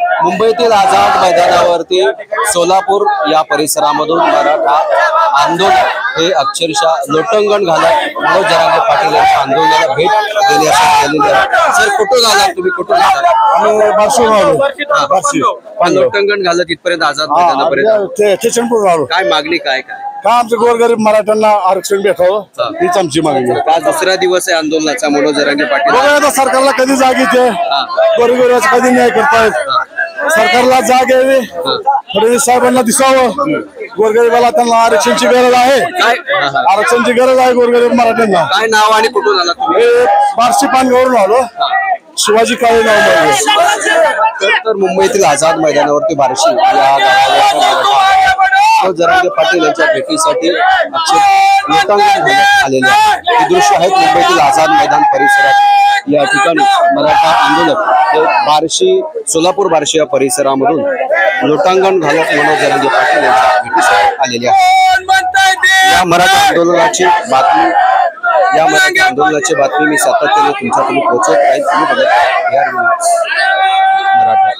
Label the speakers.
Speaker 1: मुंबईतील आझाद मैदानावरती सोलापूर या परिसरामधून मराठा आंदोलन हे अक्षरशः लोटंगण घालत मनोज जरांगे पाटील यांच्या आंदोलनाला भेट देण्यासाठी सर कुठून आलात तुम्ही? कुठून लोटंगण घालत इथपर्यंत आझाद मैदानापर्यंत काय मागणी काय काय
Speaker 2: का आमचं गोरगरीब मराठ्यांना आरक्षण भेटावं हीच आमची मागणी.
Speaker 1: आज दुसरा दिवस आहे आंदोलनाचा मनोज जरांगे पाटील.
Speaker 2: बघा सरकारला कधी जाग येते, गोरगरिबाचा कधी न्याय करतायत. सरकारला जाग यावी, फडणवीस साहेबांना दिसावं गोरगरिबाला त्यांना आरक्षणाची गरज आहे. आरक्षणाची गरज आहे गोरगरीब मराठ्यांना.
Speaker 1: काय नाव आणि कुठून आला तुम्ही?
Speaker 2: बार्शी पानगावरून आलो. शिवाजी काळे नाव.
Speaker 1: तर मुंबईतील आझाद मैदानावरती बार्शी या गावाला जरांगे पाटील यांच्या भेटीसाठी लोटांगण आलेले हे दृश्य आहेत मुंबईतील आझाद मैदान परिसरात. या ठिकाणी मराठा आंदोलक हे बार्शी सोलापूर बार्शी या परिसरामधून लोटांगण घालत मनोज जरांगे पाटील यांच्या भेटीसाठी आलेले आहेत. या मराठा आंदोलनाची बातमी मी सातत्याने तुमच्याकडे पोहोचवत राहील. तुम्ही बघत मराठा.